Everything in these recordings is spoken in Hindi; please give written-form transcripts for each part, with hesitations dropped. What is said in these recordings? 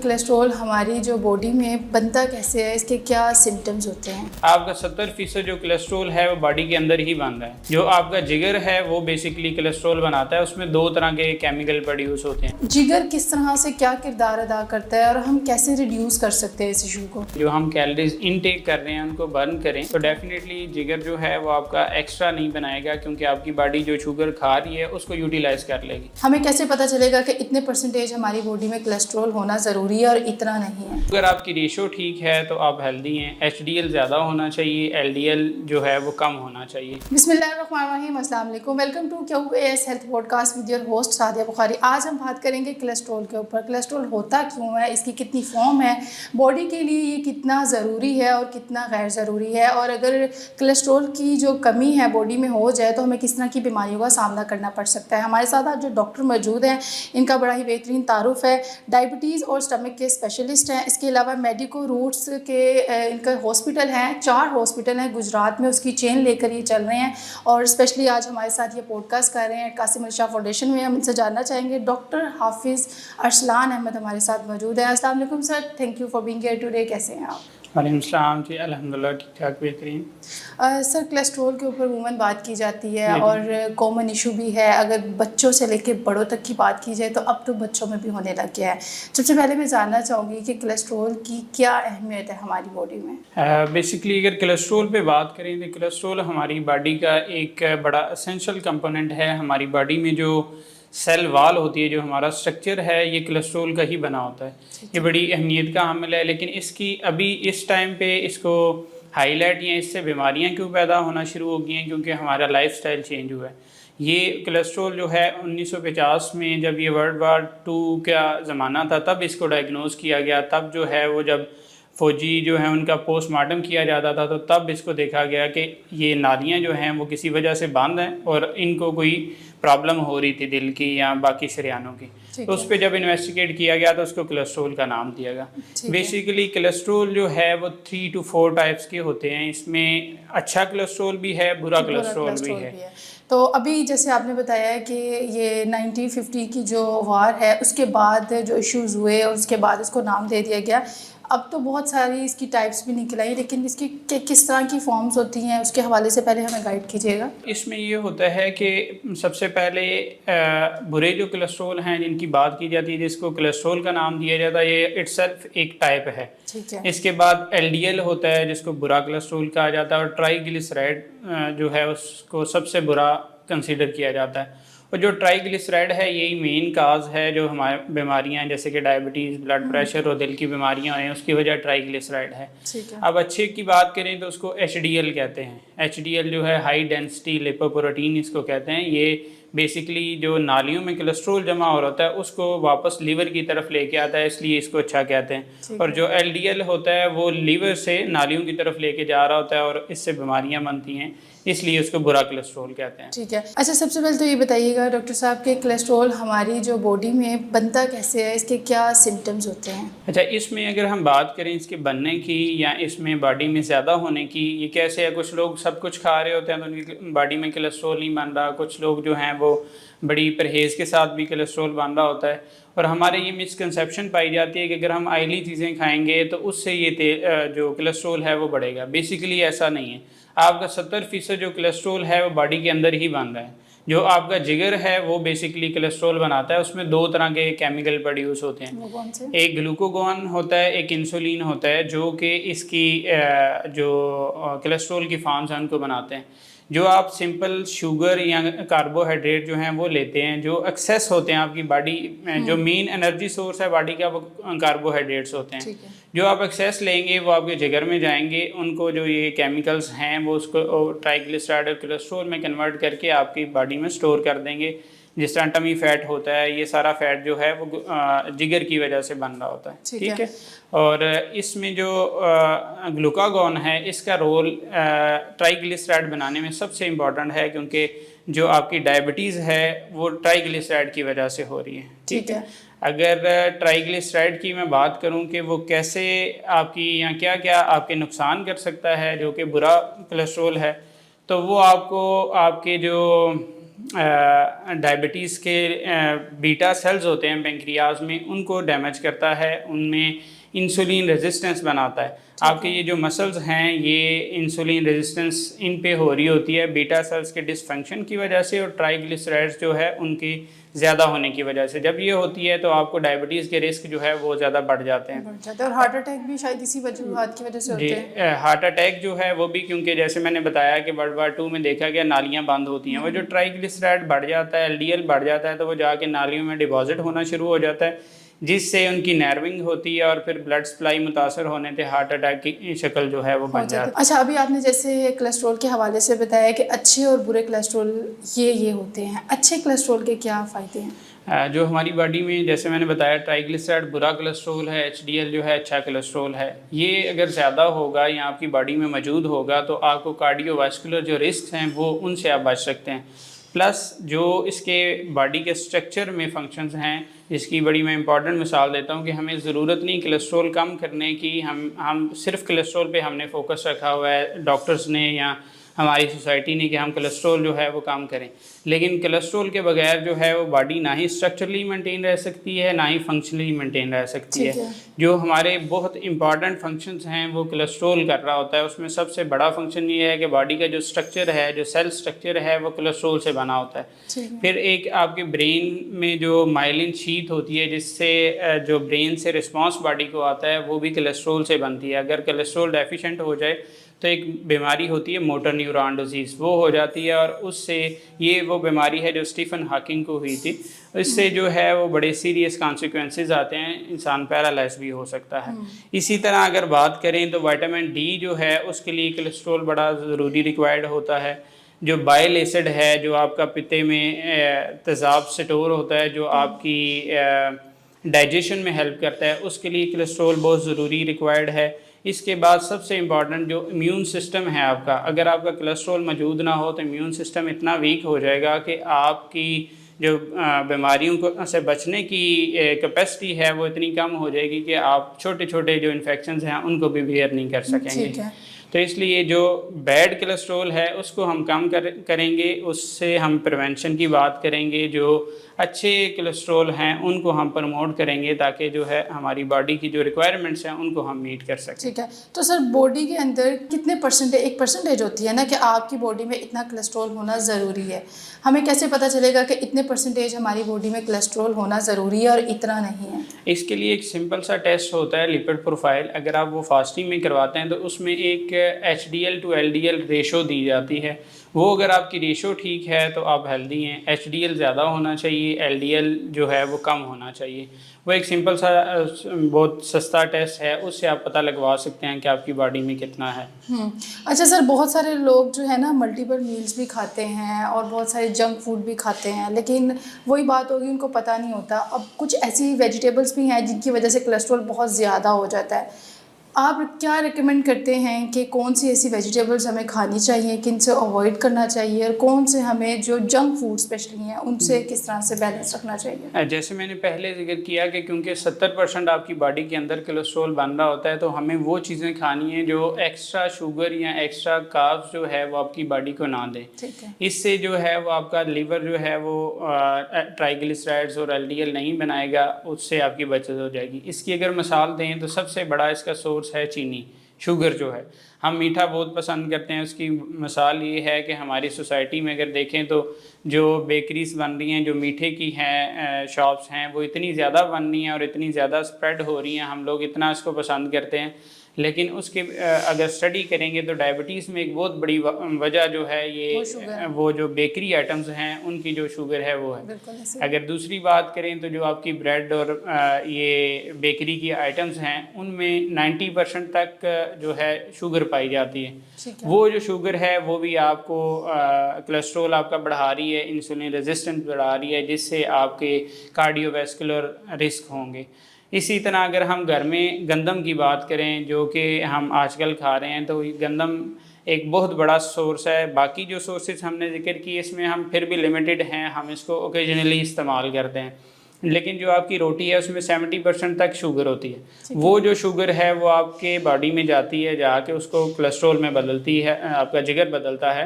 कोलेस्ट्रॉल हमारी जो बॉडी में बनता कैसे है, इसके क्या सिम्टम्स होते हैं? आपका 70% जो कोलेस्ट्रॉल है वो बॉडी के अंदर ही बन रहा है। जो आपका जिगर है वो बेसिकली कोलेस्ट्रॉल बनाता है, उसमें 2 तरह के केमिकल प्रोड्यूस होते हैं। जिगर किस तरह से क्या किरदार अदा करता है और हम कैसे रिड्यूस कर सकते हैं इस इशू को? जो हम कैलोरीज इनटेक कर रहे हैं उनको बर्न करें तो डेफिनेटली जिगर जो है वो आपका एक्स्ट्रा नहीं बनाएगा, क्योंकि आपकी बॉडी जो शुगर खा रही है उसको यूटिलाइज कर लेगी। हमें कैसे पता चलेगा कि इतने परसेंटेज हमारी बॉडी में कोलेस्ट्रॉल होना ज़रूरी है और इतना नहीं है? अगर आपकी रेशो ठीक है तो आप हेल्दी हैं। HDL ज़्यादा होना चाहिए, LDL जो है वो कम होना चाहिए। बिस्मिल्लाहिर्रहमानिर्रहीम, अस्सलाम वालेकुम। Welcome to QAS health podcast with your host Sadia Bukhari. आज हम बात करेंगे कोलेस्ट्रॉल के ऊपर। कोलेस्ट्रॉल होता क्यों है, इसकी कितनी फॉर्म है, बॉडी के लिए ये कितना ज़रूरी है और कितना गैर ज़रूरी है, और अगर कोलेस्ट्रॉल की जो कमी है बॉडी में हो जाए तो हमें किस तरह की बीमारियों का सामना करना पड़ सकता है। हमारे साथ आज जो डॉक्टर मौजूद हैं इनका बड़ा ही बेहतरीन तारुफ है। डायबिटीज़ और स्टमक के स्पेशलिस्ट हैं। इसके अलावा मेडिको रूट्स के इनका हॉस्पिटल हैं, 4 हॉस्पिटल हैं गुजरात में, उसकी चेन लेकर ये चल रहे हैं और स्पेशली आज हमारे साथ ये पॉडकास्ट कर रहे हैं कासिम अली शाह फाउंडेशन में। हम इनसे जानना चाहेंगे। डॉक्टर हाफिज़ अरसलान अहमद हमारे साथ मौजूद हैं। अस्सलाम वालेकुम sir, thank you for being here today. कैसे हैं आप? वालेकुम सलाम जी, अल्हम्दुलिल्लाह ठीक ठाक बेहतरीन। सर, कोलेस्ट्रॉल के ऊपर अमूमन बात की जाती है और कॉमन इशू भी है। अगर बच्चों से लेके बड़ों तक की बात की जाए तो अब तो बच्चों में भी होने लग गया है। सबसे पहले मैं जानना चाहूँगी कि कोलेस्ट्रॉल की क्या अहमियत है हमारी बॉडी में? बेसिकली अगर कोलेस्ट्रॉल पे बात करें तो कोलेस्ट्रॉल हमारी बॉडी का एक बड़ा असेंशियल कंपोनेंट है। हमारी बॉडी में जो सेल वाल होती है, जो हमारा स्ट्रक्चर है, ये कोलेस्ट्रॉल का ही बना होता है। ये बड़ी अहमियत का हामिल है, लेकिन इसकी अभी इस टाइम पे इसको हाईलाइट या इससे बीमारियां क्यों पैदा होना शुरू हो गई हैं, क्योंकि हमारा लाइफस्टाइल चेंज हुआ है। ये कोलेस्ट्रॉल जो है 1950 में जब ये वर्ल्ड वार 2 का ज़माना था तब इसको डायग्नोज किया गया। तब जो है वो जब फ़ौजी जो है उनका पोस्टमार्टम किया जाता था तो तब इसको देखा गया कि ये नालियाँ जो हैं वो किसी वजह से बंद हैं और इनको कोई प्रॉब्लम हो रही थी दिल की या बाकी शरियानों की। तो उस पर जब इन्वेस्टिगेट किया गया तो उसको कोलेस्ट्रॉल का नाम दिया गया। बेसिकली कोलेस्ट्रॉल जो है वो 3 to 4 टाइप्स के होते हैं। इसमें अच्छा कोलेस्ट्रॉल भी है, बुरा कोलेस्ट्रॉल भी है। तो अभी जैसे आपने बताया है कि ये 1950 की जो वार है उसके बाद जो इश्यूज़ हुए और उसके बाद इसको नाम दे दिया गया। अब तो बहुत सारी इसकी टाइप्स भी निकल आई, लेकिन इसकी किस तरह की फॉर्म्स होती हैं उसके हवाले से पहले हमें गाइड कीजिएगा। इसमें ये होता है कि सबसे पहले बुरे जो कोलेस्ट्रॉल हैं जिनकी बात की जाती है, जिसको कोलेस्ट्रॉल का नाम दिया जाता है, ये इटसेल्फ एक टाइप है। ठीक है। इसके बाद LDL होता है जिसको बुरा कोलेस्ट्रॉल कहा जाता है, और ट्राइग्लिसराइड जो है उसको सबसे बुरा कंसीडर किया जाता है। और जो ट्राइग्लिसराइड है यही मेन काज है जो हमारे बीमारियां हैं, जैसे कि डायबिटीज़, ब्लड प्रेशर और दिल की बीमारियां हैं, उसकी वजह ट्राइग्लिसराइड है। अब अच्छे की बात करें तो उसको HDL कहते हैं। HDL जो है हाई डेंसिटी लिपोप्रोटीन इसको कहते हैं। ये बेसिकली जो नालियों में कोलेस्ट्रॉल जमा हो रहा है उसको वापस लीवर की तरफ लेके आता है, इसलिए इसको अच्छा कहते हैं। और जो LDL होता है वो लीवर से नालियों की तरफ लेके जा रहा होता है और इससे बीमारियां बनती हैं, इसलिए उसको बुरा कोलेस्ट्रॉल कहते हैं। ठीक है। अच्छा, सबसे पहले तो ये बताइएगा डॉक्टर साहब कि कोलेस्ट्रॉल हमारी जो बॉडी में बनता कैसे है, इसके क्या सिम्टम्स होते हैं? अच्छा, इसमें अगर हम बात करें इसके बनने की या इसमें बॉडी में ज़्यादा होने की, ये कैसे है? कुछ लोग सब कुछ खा रहे होते हैं तो उनकी बॉडी में कोलेस्ट्रॉल नहीं बन रहा। कुछ लोग जो हैं वो बड़ी परहेज़ के साथ भी कोलेस्ट्रॉल बन रहा होता है। और हमारे ये मिसकंसेप्शन पाई जाती है कि अगर हम ऑयली चीज़ें खाएंगे तो उससे ये जो कोलेस्ट्रॉल है वो बढ़ेगा। बेसिकली ऐसा नहीं है। आपका 70% जो कोलेस्ट्रॉल है वो बॉडी के अंदर ही बन रहा है। जो आपका जिगर है वो बेसिकली कोलेस्ट्रॉल बनाता है, उसमें 2 तरह के केमिकल प्रोड्यूस होते हैं। वो कौन से? एक ग्लूकागॉन होता है, एक इंसुलिन होता है, जो कि इसकी जो कोलेस्ट्रॉल की फॉर्म्स हैं उनको बनाते हैं। जो आप सिंपल शुगर या कार्बोहाइड्रेट जो हैं वो लेते हैं, जो एक्सेस होते हैं आपकी बॉडी में, जो मेन एनर्जी सोर्स है बॉडी का वो कार्बोहाइड्रेट्स होते हैं। जो आप एक्सेस लेंगे वो आपके जिगर में जाएंगे, उनको जो ये केमिकल्स हैं वो उसको ट्राइग्लिसराइड और कोलेस्ट्रॉल में कन्वर्ट करके आपकी बॉडी में स्टोर कर देंगे। जिस तरह टमी फैट होता है, ये सारा फैट जो है वो जिगर की वजह से बन रहा होता है। ठीक है। और इसमें जो ग्लूकागॉन है इसका रोल ट्राइग्लिसराइड बनाने में सबसे इम्पॉर्टेंट है, क्योंकि जो आपकी डायबिटीज़ है वो ट्राइग्लिसराइड की वजह से हो रही है। ठीक है। अगर ट्राइग्लिसराइड की मैं बात करूं कि वो कैसे आपकी या क्या क्या आपके नुकसान कर सकता है जो कि बुरा कोलेस्ट्रॉल है, तो वो आपको आपके जो डायबिटीज़ के बीटा सेल्स होते हैं पेंक्रियाज में, उनको डैमेज करता है, उनमें इंसुलिन रेजिस्टेंस बनाता है। आपके ये जो मसल्स हैं ये इंसुलिन रेजिस्टेंस इन पे हो रही होती है बीटा सेल्स के डिसफंक्शन की वजह से और ट्राइग्लिसराइड्स जो है उनकी ज़्यादा होने की वजह से। जब ये होती है तो आपको डायबिटीज़ के रिस्क जो है वो ज़्यादा बढ़ जाते हैं। बढ़ जाता है। और हार्ट अटैक भी शायद इसी वजह की वजह से होते हैं। हार्ट अटैक जो है वो भी क्योंकि जैसे मैंने बताया कि वर्ल्ड वार 2 में देखा गया नालियाँ बंद होती हैं, वो जो ट्राइग्लिसराइड बढ़ जाता है, LDL बढ़ जाता है, तो वो जाके नालियों में डिपॉजिट होना शुरू हो जाता है, जिससे उनकी नर्विंग होती है और फिर ब्लड सप्लाई मुतासर होने से हार्ट अटैक की शक्ल जो है वो बन जाती है। अच्छा, अभी आपने जैसे कोलेस्ट्रॉल के हवाले से बताया कि अच्छे और बुरे कोलेस्ट्रॉल ये होते हैं। अच्छे कोलेस्ट्रॉल के क्या फ़ायदे हैं? जो हमारी बॉडी में जैसे मैंने बताया ट्राइग्लिसराइड बुरा कोलेस्ट्रॉल है, HDL जो है अच्छा कोलेस्ट्रॉल है। ये अगर ज़्यादा होगा या आपकी बॉडी में मौजूद होगा तो आपको कार्डियोवास्कुलर जो रिस्क हैं वो उनसे आप बच सकते हैं। प्लस जो इसके बॉडी के स्ट्रक्चर में फंक्शंस हैं, जिसकी बड़ी मैं इंपॉर्टेंट मिसाल देता हूँ कि हमें ज़रूरत नहीं कोलेस्ट्रॉल कम करने की, हम सिर्फ कोलेस्ट्रॉल पे हमने फोकस रखा हुआ है डॉक्टर्स ने या हमारी सोसाइटी ने कि हम कोलेस्ट्रॉल जो है वो कम करें, लेकिन कोलेस्ट्रॉल के बगैर जो है वो बॉडी ना ही स्ट्रक्चरली मेंटेन रह सकती है ना ही फंक्शनली मेंटेन रह सकती है। जो हमारे बहुत इंपॉर्टेंट फंक्शंस हैं वो कोलेस्ट्रॉल कर रहा होता है। उसमें सबसे बड़ा फंक्शन ये है कि बॉडी का जो स्ट्रक्चर है, जो सेल स्ट्रक्चर है, वो कोलेस्ट्रॉल से बना होता है। फिर एक आपके ब्रेन में जो माइलिन शीथ होती है, जिससे जो ब्रेन से रिस्पॉन्स बॉडी को आता है, वो भी कोलेस्ट्रॉल से बनती है। अगर कोलेस्ट्रॉल डेफिशिएंट हो जाए तो एक बीमारी होती है मोटर न्यूरॉन डिजीज़, वो हो जाती है और उससे ये वो बीमारी है जो स्टीफन हॉकिंग को हुई थी। इससे जो है वो बड़े सीरियस कॉन्सिक्वेंसेस आते हैं, इंसान पैरालाइज भी हो सकता है। इसी तरह अगर बात करें तो विटामिन D जो है उसके लिए कोलेस्ट्रॉल बड़ा ज़रूरी रिक्वायर्ड होता है। जो बाइल एसिड है, जो आपका पित्ते में तेज़ाब स्टोर होता है, जो आपकी डाइजेशन में हेल्प करता है, उसके लिए कोलेस्ट्रॉल बहुत ज़रूरी रिक्वायर्ड है। इसके बाद सबसे इम्पॉर्टेंट जो इम्यून सिस्टम है आपका, अगर आपका कोलेस्ट्रॉल मौजूद ना हो तो इम्यून सिस्टम इतना वीक हो जाएगा कि आपकी जो बीमारियों को से बचने की कैपेसिटी है वो इतनी कम हो जाएगी कि आप छोटे छोटे जो इन्फेक्शंस हैं उनको भी बेयर नहीं कर सकेंगे। तो इसलिए जो बैड कोलेस्ट्रॉल है उसको हम कम करेंगे, उससे हम प्रिवेंशन की बात करेंगे। जो अच्छे कोलेस्ट्रॉल हैं उनको हम प्रमोट करेंगे ताकि जो है हमारी बॉडी की जो रिक्वायरमेंट्स हैं उनको हम मीट कर सकें। ठीक है, तो सर बॉडी के अंदर कितने परसेंटेज, एक परसेंटेज होती है ना कि आपकी बॉडी में इतना कोलेस्ट्रॉल होना ज़रूरी है, हमें कैसे पता चलेगा कि इतने परसेंटेज हमारी बॉडी में कोलेस्ट्रॉल होना ज़रूरी है और इतना नहीं है? इसके लिए एक सिंपल सा टेस्ट होता है लिपिड प्रोफाइल। अगर आप वो फास्टिंग में करवाते हैं तो उसमें एक HDL to LDL रेशो दी जाती है। वो अगर आपकी रेशो ठीक है तो आप हेल्दी हैं। HDL ज़्यादा होना चाहिए, LDL जो है वो कम होना चाहिए। वो एक सिंपल सा बहुत सस्ता टेस्ट है, उससे आप पता लगवा सकते हैं कि आपकी बॉडी में कितना है। अच्छा सर, बहुत सारे लोग जो है ना मल्टीपल मील्स भी खाते हैं और बहुत सारे जंक फूड भी खाते हैं, लेकिन वही बात होगी उनको पता नहीं होता। अब कुछ ऐसी वेजिटेबल्स भी हैं जिनकी वजह से कोलेस्ट्रॉल बहुत ज़्यादा हो जाता है। आप क्या रिकमेंड करते हैं कि कौन सी ऐसी वेजिटेबल्स हमें खानी चाहिए, किन से अवॉइड करना चाहिए, और कौन से हमें जो जंक फूड स्पेशली हैं उनसे किस तरह से बैलेंस रखना चाहिए? जैसे मैंने पहले जिक्र किया कि क्योंकि 70% आपकी बॉडी के अंदर कोलेस्ट्रॉल बन रहा होता है, तो हमें वो चीज़ें खानी है जो एक्स्ट्रा शुगर या एक्स्ट्रा कार्ब्स जो है वो आपकी बॉडी को ना दें। ठीक है। इससे जो है वो आपका लीवर जो है वो ट्राइग्लिसराइड्स और LDL नहीं बनाएगा, उससे आपकी बचत हो जाएगी। इसकी अगर मिसाल दें तो सबसे बड़ा इसका सोर्स है चीनी, शुगर जो है। हम मीठा बहुत पसंद करते हैं। उसकी मिसाल ये है कि हमारी सोसाइटी में अगर देखें तो जो बेकरीज बन रही हैं, जो मीठे की हैं शॉप्स हैं, वो इतनी ज़्यादा बन रही हैं और इतनी ज़्यादा स्प्रेड हो रही हैं, हम लोग इतना इसको पसंद करते हैं। लेकिन उसके अगर स्टडी करेंगे तो डायबिटीज़ में एक बहुत बड़ी वजह जो है ये वो जो बेकरी आइटम्स हैं उनकी जो शुगर है वो है। अगर दूसरी बात करें तो जो आपकी ब्रेड और ये बेकरी की आइटम्स हैं उनमें 90% तक जो है शुगर पाई जाती है। वो जो शुगर है वो भी आपको कोलेस्ट्रॉल आपका बढ़ा रही है, इंसुलिन रेजिस्टेंस बढ़ा रही है, जिससे आपके कार्डियोवैस्कुलर रिस्क होंगे। इसी तरह अगर हम घर में गंदम की बात करें जो कि हम आजकल खा रहे हैं, तो गंदम एक बहुत बड़ा सोर्स है। बाकी जो सोर्सेज हमने जिक्र किए इसमें हम फिर भी लिमिटेड हैं, हम इसको ओकेजनली इस्तेमाल करते हैं। लेकिन जो आपकी रोटी है उसमें 70% तक शुगर होती है। वो जो शुगर है वो आपके बॉडी में जाती है, जाके उसको कोलेस्ट्रॉल में बदलती है, आपका जिगर बदलता है।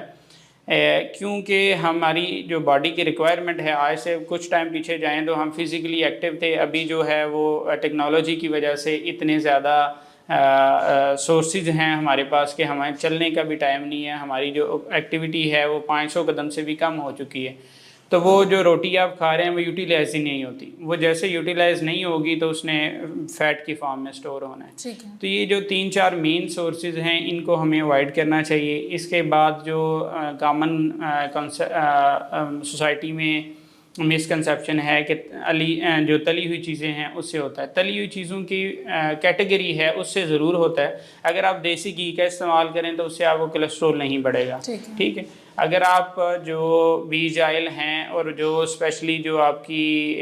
क्योंकि हमारी जो बॉडी की रिक्वायरमेंट है, आज से कुछ टाइम पीछे जाएं तो हम फिज़िकली एक्टिव थे, अभी जो है वो टेक्नोलॉजी की वजह से इतने ज़्यादा सोर्सेज हैं हमारे पास कि हमारे चलने का भी टाइम नहीं है, हमारी जो एक्टिविटी है वो 500 कदम से भी कम हो चुकी है। तो वो जो रोटी आप खा रहे हैं वो यूटिलाइज ही नहीं होती, वो जैसे यूटिलाइज नहीं होगी तो उसने फैट की फॉर्म में स्टोर होना है। ठीक है। तो ये जो 3-4 मेन सोर्सेज हैं इनको हमें अवॉइड करना चाहिए। इसके बाद जो कॉमन सोसाइटी में मिसकंसेप्शन है कि जो तली हुई चीज़ें हैं उससे होता है, तली हुई चीज़ों की कैटेगरी है उससे ज़रूर होता है। अगर आप देसी घी का इस्तेमाल करें तो उससे आपको कोलेस्ट्रॉल नहीं बढ़ेगा, ठीक है। अगर आप जो बीज ऑयल हैं और जो स्पेशली जो आपकी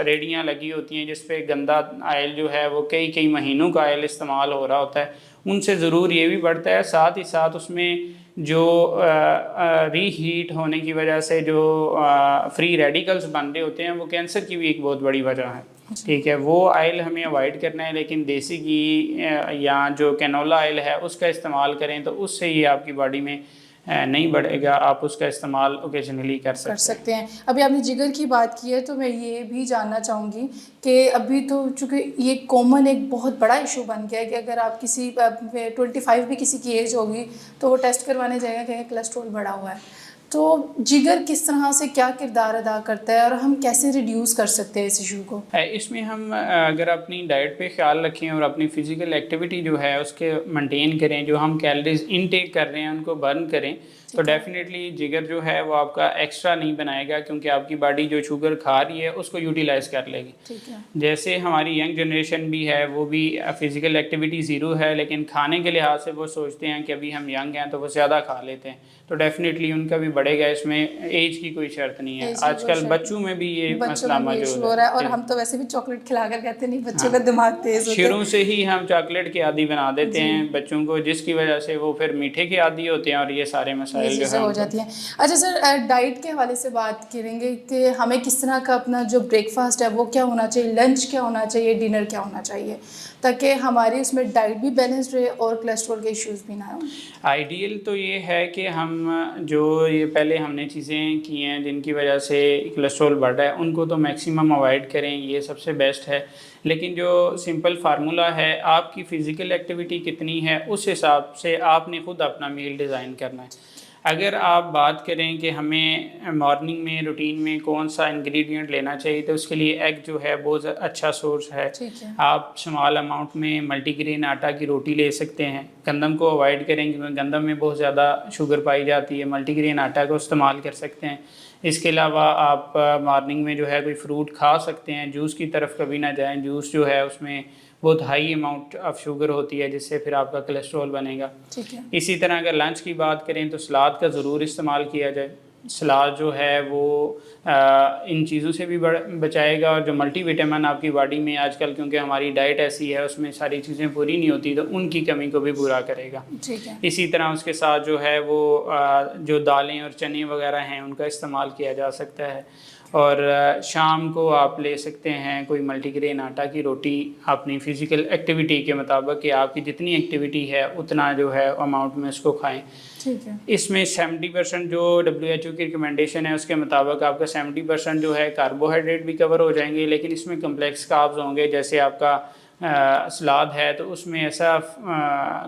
रेडियाँ लगी होती हैं जिस पे गंदा ऑयल जो है वो कई कई महीनों का ऑयल इस्तेमाल हो रहा होता है, उनसे ज़रूर ये भी बढ़ता है। साथ ही साथ उसमें जो रीहीट होने की वजह से जो फ्री रेडिकल्स बन रहे होते हैं वो कैंसर की भी एक बहुत बड़ी वजह है, ठीक है। वो ऑयल हमें अवॉइड करना है, लेकिन देसी घी या जो कैनोला ऑयल है उसका इस्तेमाल करें तो उससे ये आपकी बॉडी में नहीं बढ़ेगा, आप उसका इस्तेमाल ओकेजनली कर सकते हैं। अभी आपने जिगर की बात की है तो मैं ये भी जानना चाहूँगी कि अभी तो चूँकि ये कॉमन एक बहुत बड़ा इशू बन गया है कि अगर आप किसी 25 भी किसी की एज होगी तो वो टेस्ट करवाने जाएगा कि कोलेस्ट्रॉल बढ़ा हुआ है। तो जिगर किस तरह से क्या किरदार अदा करता है और हम कैसे रिड्यूस कर सकते हैं इस इशू को? इसमें हम अगर अपनी डाइट पे ख्याल रखें और अपनी फ़िज़िकल एक्टिविटी जो है उसके मेंटेन करें, जो हम कैलोरीज इनटेक कर रहे हैं उनको बर्न करें, तो डेफिनेटली जिगर जो है वो आपका एक्स्ट्रा नहीं बनाएगा, क्योंकि आपकी बॉडी जो शुगर खा रही है उसको यूटिलाइज कर लेगी। ठीक है। जैसे हमारी यंग जनरेशन भी है वो भी फ़िज़िकल एक्टिविटी ज़ीरो है, लेकिन खाने के लिहाज से वो सोचते हैं कि अभी हम यंग हैं तो वो ज़्यादा खा लेते हैं, तो डेफिनेटली उनका भी बढ़ेगा। इसमें एज की कोई शर्त नहीं है, आजकल बच्चों में भी ये मसला मौजूद है। और हम तो वैसे भी चॉकलेट खिलाकर कहते नहीं बच्चों का दिमाग तेज होता है, शुरू से ही हम चॉकलेट के आदी बना देते हैं बच्चों को, जिसकी वजह से वो फिर मीठे के आदी होते हैं और ये सारे मसाइल जो है हो जाती हैं। अच्छा सर, डाइट के हवाले से बात करेंगे कि हमें किस तरह का अपना जो ब्रेकफास्ट है वो क्या होना चाहिए, लंच क्या होना चाहिए, डिनर क्या होना चाहिए, ताकि हमारी उसमें डाइट भी बैलेंस्ड रहे और कोलेस्ट्रॉल के इश्यूज भी ना हो। आइडियल तो ये है कि हम जो ये पहले हमने चीज़ें की हैं जिनकी वजह से कोलेस्ट्रॉल बढ़ रहा है उनको तो मैक्सिमम अवॉइड करें, ये सबसे बेस्ट है। लेकिन जो सिंपल फार्मूला है, आपकी फ़िज़िकल एक्टिविटी कितनी है उस हिसाब से आपने ख़ुद अपना मील डिज़ाइन करना है। अगर आप बात करें कि हमें मॉर्निंग में रूटीन में कौन सा इंग्रेडिएंट लेना चाहिए, तो उसके लिए एग जो है बहुत अच्छा सोर्स है। आप स्मॉल अमाउंट में मल्टीग्रेन आटा की रोटी ले सकते हैं। गंदम को अवॉइड करें क्योंकि गंदम में बहुत ज़्यादा शुगर पाई जाती है, मल्टीग्रेन आटा को इस्तेमाल कर सकते हैं। इसके अलावा आप मॉर्निंग में जो है कोई फ्रूट खा सकते हैं। जूस की तरफ कभी ना जाएं, जूस जो है उसमें बहुत हाई अमाउंट ऑफ शुगर होती है जिससे फिर आपका कोलेस्ट्रॉल बनेगा। ठीक है। इसी तरह अगर लंच की बात करें तो सलाद का ज़रूर इस्तेमाल किया जाए। सलाद जो है वो इन चीज़ों से भी बचाएगा, और जो मल्टीविटामिन आपकी बॉडी में आजकल, क्योंकि हमारी डाइट ऐसी है उसमें सारी चीज़ें पूरी नहीं होती, तो उनकी कमी को भी पूरा करेगा। ठीक है। इसी तरह उसके साथ जो है वो जो दालें और चने वगैरह हैं उनका इस्तेमाल किया जा सकता है। और शाम को आप ले सकते हैं कोई मल्टीग्रेन आटा की रोटी अपनी फ़िज़िकल एक्टिविटी के मुताबिक, कि आपकी जितनी एक्टिविटी है उतना जो है अमाउंट में उसको खाएं। ठीक है। इसमें 70% जो WHO की रिकमेंडेशन है उसके मुताबिक आपका 70% जो है कार्बोहाइड्रेट भी कवर हो जाएंगे, लेकिन इसमें कम्प्लेक्स कार्ब्स होंगे। जैसे आपका सलाद है तो उसमें ऐसा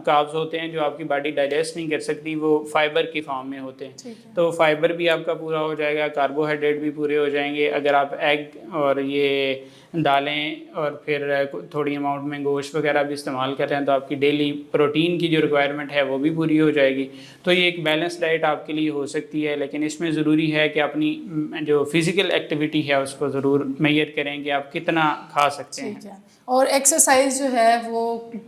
कार्ब्स होते हैं जो आपकी बॉडी डाइजेस्ट नहीं कर सकती, वो फाइबर की फॉर्म में होते हैं, तो फाइबर भी आपका पूरा हो जाएगा, कार्बोहाइड्रेट भी पूरे हो जाएंगे। अगर आप एग और ये दालें और फिर थोड़ी अमाउंट में गोश्त वगैरह भी इस्तेमाल कर रहे हैं तो आपकी डेली प्रोटीन की जो रिक्वायरमेंट है वो भी पूरी हो जाएगी। तो ये एक बैलेंस डाइट आपके लिए हो सकती है, लेकिन इसमें ज़रूरी है कि अपनी जो फिज़िकल एक्टिविटी है उसको ज़रूर मेजर करें कि आप कितना खा सकते हैं। और एक्सरसाइज जो है वो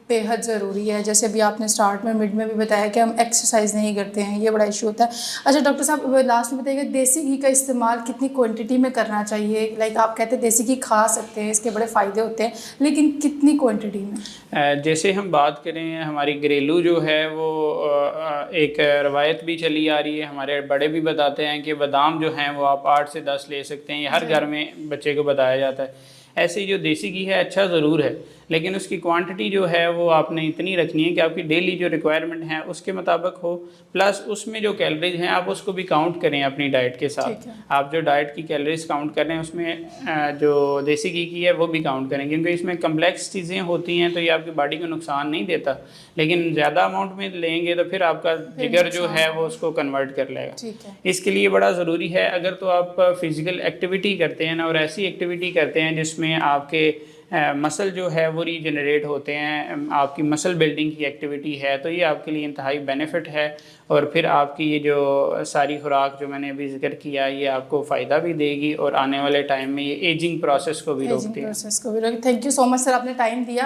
बेहद ज़रूरी है, जैसे अभी आपने स्टार्ट में मिड में भी बताया कि हम एक्सरसाइज नहीं करते हैं, ये बड़ा इशू होता है। अच्छा डॉक्टर साहब, लास्ट में बताइएगा देसी घी का इस्तेमाल कितनी क्वांटिटी में करना चाहिए? लाइक आप कहते हैं देसी घी खा सकते हैं, इसके बड़े फ़ायदे होते हैं, लेकिन कितनी क्वांटिटी में? जैसे हम बात करें, हमारी घरेलू जो है वो एक रवायत भी चली आ रही है, हमारे बड़े भी बताते हैं कि बादाम जो हैं वो आप 8 से 10 ले सकते हैं, ये हर घर में बच्चे को बताया जाता है। ऐसे ही जो देसी घी है अच्छा ज़रूर है, लेकिन उसकी क्वांटिटी जो है वो आपने इतनी रखनी है कि आपकी डेली जो रिक्वायरमेंट है उसके मुताबिक हो, प्लस उसमें जो कैलोरीज हैं आप उसको भी काउंट करें अपनी डाइट के साथ। आप जो डाइट की कैलोरीज काउंट कर रहे हैं उसमें जो देसी घी की है वो भी काउंट करें, क्योंकि इसमें कम्प्लेक्स चीज़ें होती हैं तो ये आपकी बॉडी को नुकसान नहीं देता, लेकिन ज़्यादा अमाउंट में लेंगे तो फिर आपका जिगर जो है वो उसको कन्वर्ट कर लेगा। इसके लिए बड़ा ज़रूरी है, अगर तो आप फिज़िकल एक्टिविटी करते हैं ना, और ऐसी एक्टिविटी करते हैं जिसमें आपके मसल जो है वो रीजनरेट होते हैं, आपकी मसल बिल्डिंग की एक्टिविटी है, तो ये आपके लिए इंतहाई बेनिफिट है। और फिर आपकी ये जो सारी खुराक जो मैंने अभी जिक्र किया ये आपको फ़ायदा भी देगी और आने वाले टाइम में ये एजिंग प्रोसेस को भी रोकती है। Thank you so much sir, आपने टाइम दिया।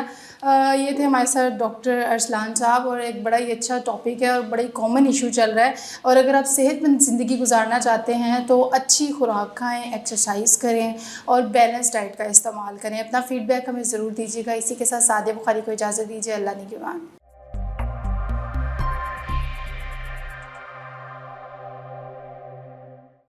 ये थे हमारे साथ डॉक्टर अरसलान साहब, और एक बड़ा ही अच्छा टॉपिक है और बड़ा ही कॉमन इशू चल रहा है। और अगर आप सेहतमंद ज़िंदगी गुजारना चाहते हैं तो अच्छी खुराक खाएँ, एक्सरसाइज करें और बैलेंस डाइट का इस्तेमाल करें। अपना फीडबैक हमें ज़रूर दीजिएगा। इसी के साथ सादिया बुखारी को इजाज़त दीजिए। अल्लाह निगहबान।